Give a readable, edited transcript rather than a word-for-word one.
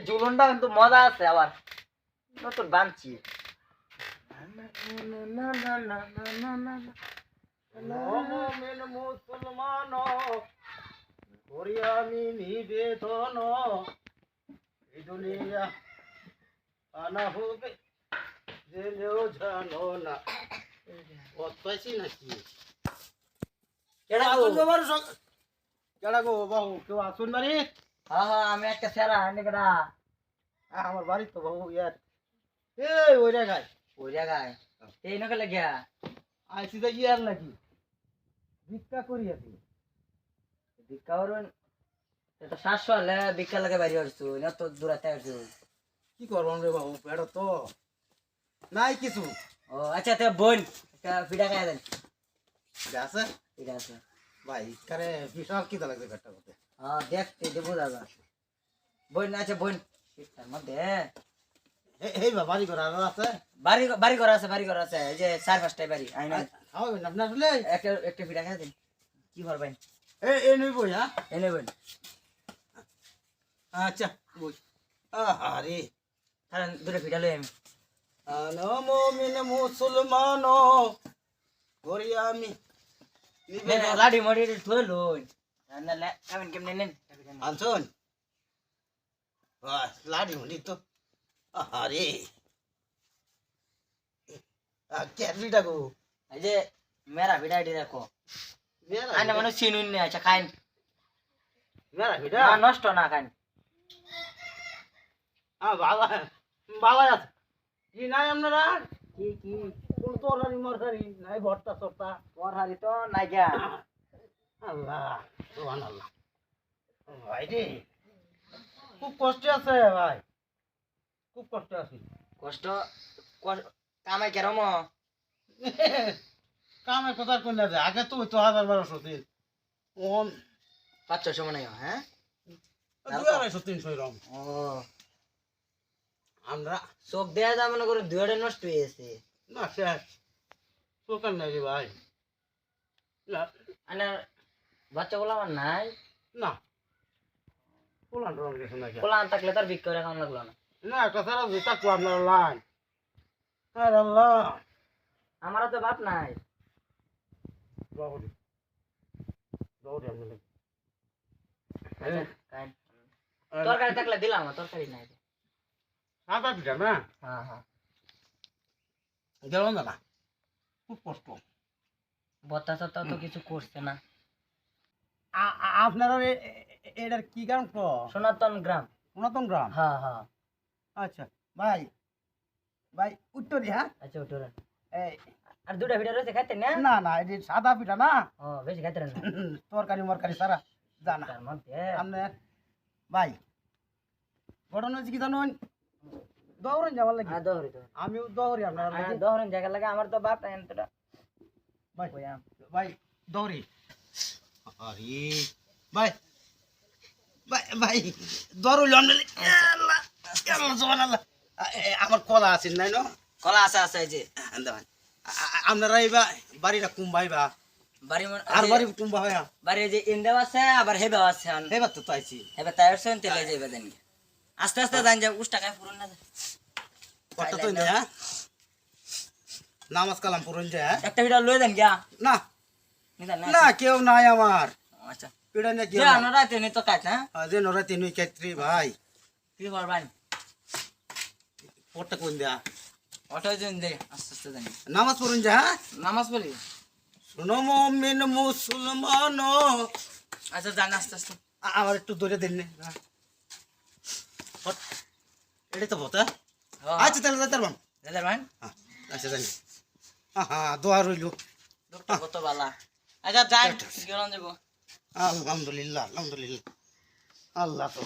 ঝুলনটা কিন্তু মজা আছে আবার নতুন বানছি মুমিন মুসলমান করি আমি নিবেদন এই দুনিয়া আনা হবে জেনেও জানো না কত পাইছি নাকি কেডা গো বাবু কেউ আসুন বাড়ি হ্যাঁ হ্যাঁ আমি একটা সেরা আনি কেডা আমার বাড়ি তো বাবু ইয়ার এই ওই জায়গায় ওই জায়গায় এই নকে লাগিয়া আইসি তো ইয়ার নাকি ভিক্ষা করি আছি ভিক্ষা করুন তো 700 হলে ভিক্ষা লাগে বাইরে আসছো না তো দূরাতে আসছো কি করবাম রে বাবু পেড়া তো নাই কিছু ও আচ্ছা তো বোন একটা ফিডা খাই দেন আছে ঠিক আছে ভাই কারে বিশাল কি লাগবে পেটটা করতে হ্যাঁ দেখতে দেবো দাদা বোন আছে বোন তার মধ্যে এই বাড়ি করা আছে বাড়ি করা আছে এই যে 4-5টাই বাড়ি আইনা খাওয়াবেন আপনার বলে একটা ফিডা খাই দেন কি করবেন এই নইব হ্যাঁ এনে বোন আচ্ছা বই আরে কারণ দুটো ফিডা লই আমি আনো মুমিন মুসলমান করি আমি লাডি মডি থুয়ে লই না না কেমন কেমন নেন আনছুন লাডি মুন্ডি তো আরে ক্যাটরিটা গো এই যে মেরা ফিডা এটি দেখো মেরা আইনা মানুষ চিনুন না আচ্ছা খাইন মেরা ভিডা না নষ্ট না খাইন বাবা বাবা আছে কি নাই আপনারা কি কোন তরকারি মরকারি নাই ভর্তা সর্তা তোর হারি তো নাই গা আল্লাহ সোহান আল্লাহ ভাই রে খুব কষ্ট আছে ভাই খুব কষ্ট আছে কষ্ট কামাই কেরম কামের কথা কোন আছে আগে তো হইতো 1000-1200 দিন ওন 500 মনে হয় হ্যাঁ 200-300 এরকম ও আমরা চোখ দেয়া যা মনে করে দুয়ারে নষ্ট হয়ে গেছে না শেষ দোকান নাই রে ভাই না আনার বাচ্চাগুলো আমার নাই না পোলান রং গেছে নাকি পোলা আন থাকলে তার বিক্রি করে খাওয়া লাগলো না না একটা সারা জুতা কো আপনার লাইন আর আল্লাহ আমারও তো বাপ নাই দৌড়ি দৌড়ি আমি খাইন। তরকারি থাকলে দিলাম তরকারি নাই সাদা পিঠা না হ্যাঁ হ্যাঁ গেল না খুব কষ্ট বত্তা সত্তা তো কিছু করছে না আপনারা এটার কি গ্রাম সনাতন গ্রাম সনাতন গ্রাম হ্যাঁ হ্যাঁ আচ্ছা ভাই ভাই উত্তরি হ্যাঁ আচ্ছা উঠুন এই আর দুটা ভিডিও রয়েছে খাইতে না না না এটা সাদা পিঠা না ও বেশি খাইতে না তরকারি মরকারি সারা জানা তার মধ্যে আপনি ভাই ঘটনা হচ্ছে কি জানুন দৌড়েন যাবার লাগে দহরি তো আমিও দৌড়ি আপনার লাগে দহরেন জায়গা লাগে আমার তো বাপ নাই তোটা ভাই ভাই দৌড়ি আরে ভাই ভাই ভাই দৌড়ল আমরা আল্লাহ আল্লাহ সুবহানাল্লাহ আমার কলা আছে নাই না কলা আছে আছে এই যে দেন আপনারা এইবা বাড়িটা কুম্বাইবা বাড়ি আর বাড়ি কুম্বা হয় বাড়ি যে ইন্দাও আছে আবার হেবাও আছে এবার তো আইছি হেবা তাই আসছেন তেলে যাইবে দেন আস্তে আস্তে জান যা 20 টাকায় পুরন না কত তো না নামাজ কালাম পুরন যায় একটা ভিডিও লই দেন গিয়া না নিদান না কেউ নাই আমার আচ্ছা পিড়া না কেউ যা নরা তেনি তো কাট হ্যাঁ যে নরা তিনুই ক্ষেত্রে ভাই কি করবেন পড়টা কোন দেয়া অটো দিন দে আস্তে আস্তে দেন নামাজ পড়ুন যা নামাজ পড়ি শুনো মুমিন মুসলমান আচ্ছা জান আস্তে আস্তে আমার একটু ধরে দিন এটা তো বতা আচ্ছা তাহলে যাইতার বান দাদা ভাই আচ্ছা জানি হ্যাঁ দোয়া রইল ডক্টর কত বালা আচ্ছা যাই গেলাম যাব আলহামদুলিল্লাহ আলহামদুলিল্লাহ আল্লাহ তো